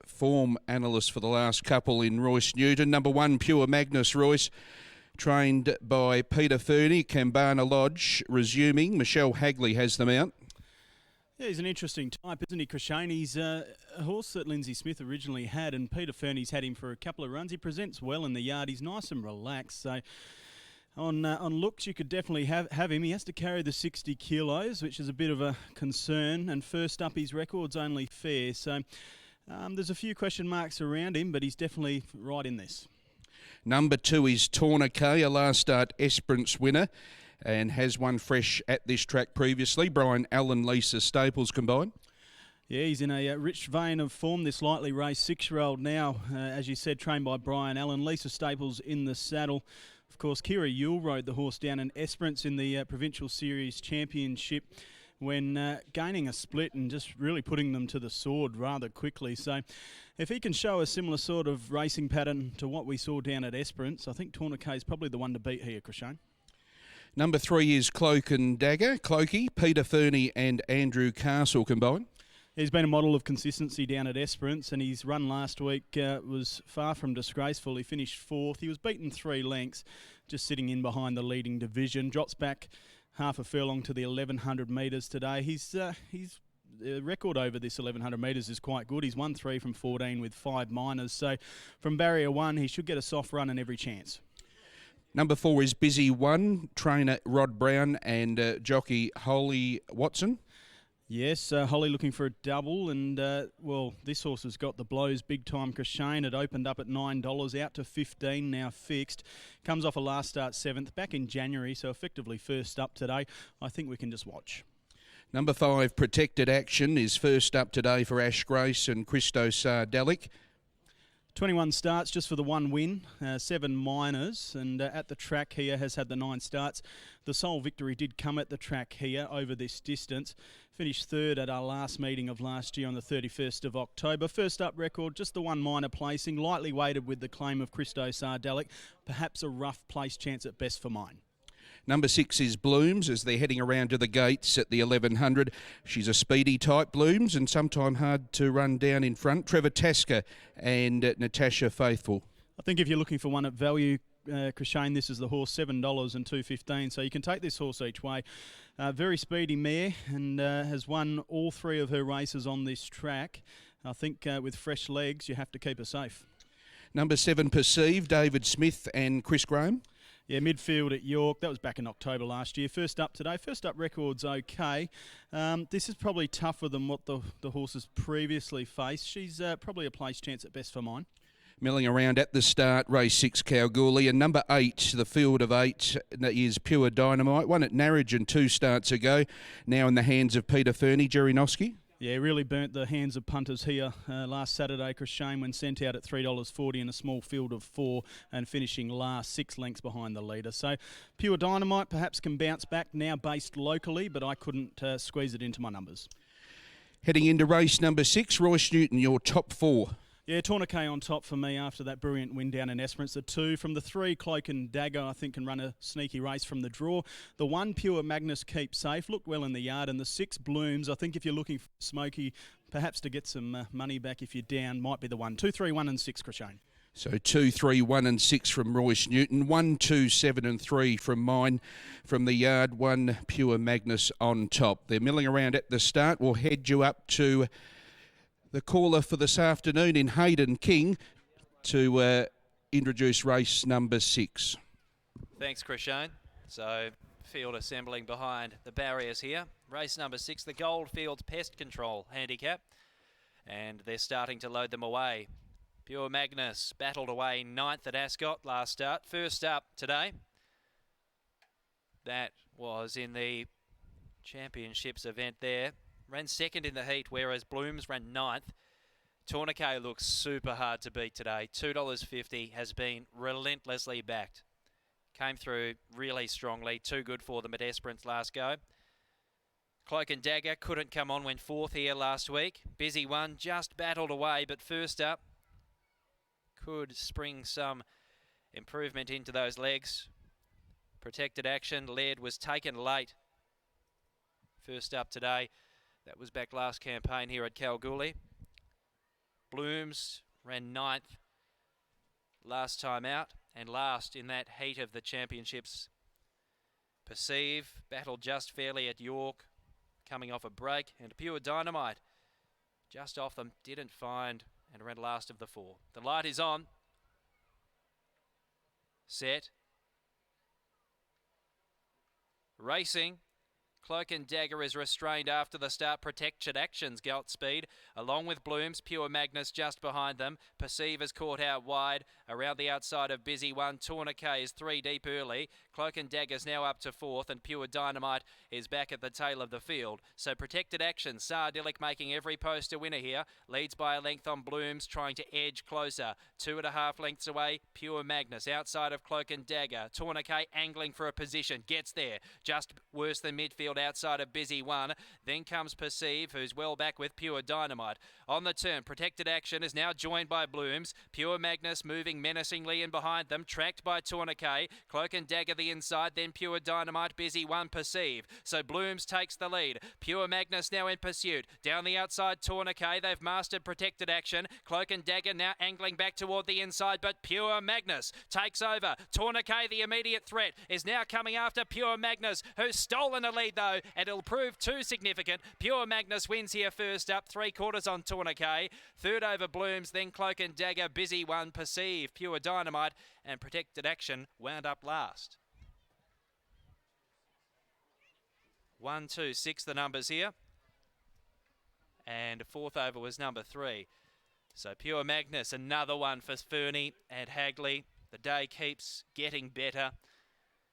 Form analyst for the last couple in Royce Newton. Number 1, Pure Magnus Royce, trained by Peter Fernie. Kambana Lodge resuming. Michelle Hagley has them out. Yeah, he's an interesting type, isn't he, Crashane? He's a horse that Lindsay Smith originally had, and Peter Fernie's had him for a couple of runs. He presents well in the yard. He's nice and relaxed. So on looks, you could definitely have him. He has to carry the 60 kilos, which is a bit of a concern. And first up, his record's only fair. So there's a few question marks around him, but he's definitely right in this. Number 2 is Tourniquet, a last start Esperance winner, and has won fresh at this track previously. Brian Allen, Lisa Staples combined. Yeah, he's in a rich vein of form, this lightly raced 6-year-old now, as you said, trained by Brian Allen. Lisa Staples in the saddle. Of course, Kira Yule rode the horse down in Esperance in the Provincial Series Championship when gaining a split and just really putting them to the sword rather quickly. So if he can show a similar sort of racing pattern to what we saw down at Esperance, I think Tourniquet is probably the one to beat here, Crashane. Number 3 is Cloak and Dagger. Cloaky, Peter Fernie and Andrew Castle combined. He's been a model of consistency down at Esperance, and his run last week was far from disgraceful. He finished 4th. He was beaten 3 lengths, just sitting in behind the leading division. Drops back half a furlong to the 1100 metres today. His record over this 1100 metres is quite good. He's won 3 from 14 with 5 minors. So from barrier 1, he should get a soft run and every chance. Number 4 is Busy One, trainer Rod Brown and jockey Holly Watson. Yes, Holly looking for a double, and well, this horse has got the blows big time. Crashane, it opened up at $9, out to 15 now fixed. Comes off a last start 7th back in January, so effectively first up today. I think we can just watch. Number 5, Protected Action, is first up today for Ash Grace and Christo Sardelic. 21 starts just for the 1 win, 7 minors, and at the track here has had the 9 starts. The sole victory did come at the track here over this distance. Finished 3rd at our last meeting of last year on the 31st of October. First up record, just the 1 minor placing, lightly weighted with the claim of Christo Sardelic. Perhaps a rough place chance at best for mine. Number 6 is Blooms as they're heading around to the gates at the 1100. She's a speedy type, Blooms, and sometime hard to run down in front. Trevor Tasker and Natasha Faithful. I think if you're looking for one at value, Crashane, this is the horse, $7 and $2.15. So you can take this horse each way. Very speedy mare, and has won all 3 of her races on this track. I think with fresh legs, you have to keep her safe. Number 7, Perceive, David Smith and Chris Graham. Yeah, midfield at York. That was back in October last year. First up today. First up record's okay. This is probably tougher than what the horses previously faced. She's probably a place chance at best for mine. Milling around at the start, race 6, Kalgoorlie. And number 8, the field of 8, is Pure Dynamite. Won at Narrogin 2 starts ago. Now in the hands of Peter Fernie. Jerry Noski. Yeah, really burnt the hands of punters here last Saturday. Crashane, when sent out at $3.40 in a small field of 4 and finishing last 6 lengths behind the leader. So Pure Dynamite perhaps can bounce back, now based locally, but I couldn't squeeze it into my numbers. Heading into race number 6, Royce Newton, your top 4. Yeah, Tourniquet on top for me after that brilliant win down in Esperance. The 2 from the 3, Cloak and Dagger, I think can run a sneaky race from the draw. The 1, Pure Magnus, keep safe, looked well in the yard. And the 6, Blooms, I think if you're looking for Smoky, perhaps to get some money back if you're down, might be the 1. 2, 3, 1 and 6, Crashane. So 2, 3, 1 and 6 from Royce Newton. 1, 2, 7 and 3 from mine. From the yard, 1, Pure Magnus on top. They're milling around at the start. We'll head you up to the caller for this afternoon in Hayden King to introduce race number 6. Thanks, Crashane. So, field assembling behind the barriers here. Race number 6, the Goldfields Pest Control Handicap. And they're starting to load them away. Pure Magnus battled away 9th at Ascot last start. First up today. That was in the championships event there. Ran 2nd in the heat, whereas Blooms ran 9th. Tourniquet looks super hard to beat today. $2.50 has been relentlessly backed. Came through really strongly. Too good for them at Esperance last go. Cloak and Dagger couldn't come on, went 4th here last week. Busy One just battled away, but first up could spring some improvement into those legs. Protected Action led, was taken late. First up today. That was back last campaign here at Kalgoorlie. Blooms ran 9th last time out and last in that heat of the championships. Perceive battled just fairly at York, coming off a break, and Pure Dynamite just off them, didn't find, and ran last of the 4. The light is on. Set. Racing. Cloak and Dagger is restrained after the start. Protection Actions, Speed, along with Blooms. Pure Magnus just behind them. Perceive is caught out wide. Around the outside of Busy One. Tourniquet is 3 deep early. Cloak and Dagger's now up to 4th, and Pure Dynamite is back at the tail of the field. So Protected Action, Sardillic making every post a winner here. Leads by a length on Blooms, trying to edge closer. 2.5 lengths away, Pure Magnus outside of Cloak and Dagger. Tourniquet angling for a position, gets there. Just worse than midfield outside of Busy One. Then comes Perceive, who's well back with Pure Dynamite. On the turn, Protected Action is now joined by Blooms. Pure Magnus moving menacingly in behind them, tracked by Tourniquet. Cloak and Dagger the inside, then Pure Dynamite, Busy One, Perceive. So Blooms takes the lead. Pure Magnus now in pursuit. Down the outside, Tourniquet. They've mastered Protected Action. Cloak and Dagger now angling back toward the inside, but Pure Magnus takes over. Tourniquet, the immediate threat, is now coming after Pure Magnus, who's stolen a lead though, and it'll prove too significant. Pure Magnus wins here first up, 3/4 on Tourniquet. Third over Blooms, then Cloak and Dagger, Busy One, Perceive, Pure Dynamite, and Protected Action wound up last. 1, 2, 6 the numbers here. And 4th over was number 3. So Pure Magnus, another one for Fernie and Hagley. The day keeps getting better.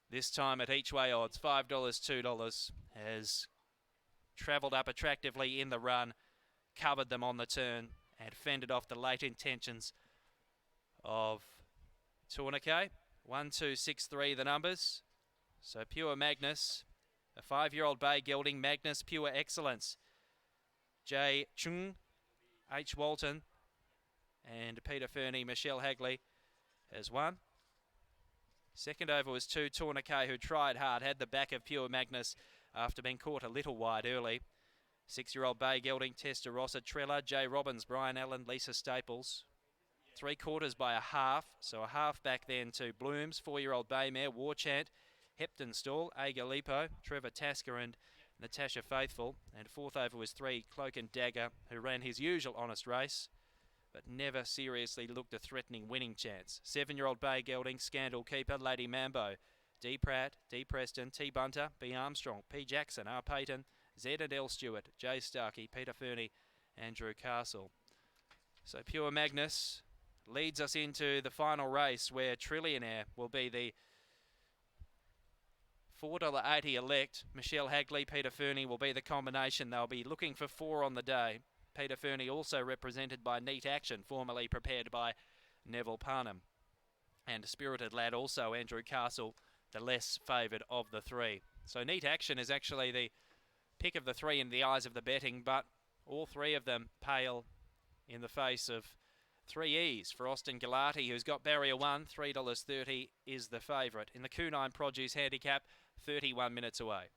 This time at each way odds, $5, $2, has travelled up attractively in the run, covered them on the turn, and fended off the late intentions of Tourniquet. 1, 2, 6, 3 the numbers. So Pure Magnus, a 5-year-old bay gelding. Magnus, Pure Excellence. J. Chung, H. Walton, and Peter Fernie, Michelle Hagley has won. Second over was 2, Tourniquet, who tried hard, had the back of Pure Magnus after being caught a little wide early. 6-year-old bay gelding, Testarossa, Trella, J. Robbins, Brian Allen, Lisa Staples. 3/4 by a half, so a half back then to Blooms. 4-year-old bay mare, War Chant, Hepton Stall, Agalipo, Trevor Tasker and Natasha Faithful. And 4th over was 3, Cloak and Dagger, who ran his usual honest race, but never seriously looked a threatening winning chance. 7-year-old bay gelding, Scandal Keeper, Lady Mambo, D. Pratt, D. Preston, T. Bunter, B. Armstrong, P. Jackson, R. Payton, Z and L. Stewart, J. Starkey, Peter Fernie, Andrew Castle. So Pure Magnus leads us into the final race, where Trillionaire will be the $4.80 elect. Michelle Hagley, Peter Fernie will be the combination. They'll be looking for 4 on the day. Peter Fernie also represented by Neat Action, formerly prepared by Neville Parnham. And Spirited Lad also, Andrew Castle, the less favoured of the 3. So Neat Action is actually the pick of the 3 in the eyes of the betting, but all 3 of them pale in the face of 3 E's for Austin Galati, who's got barrier 1. $3.30 is the favourite. In the Q9 Produce Handicap, 31 minutes away.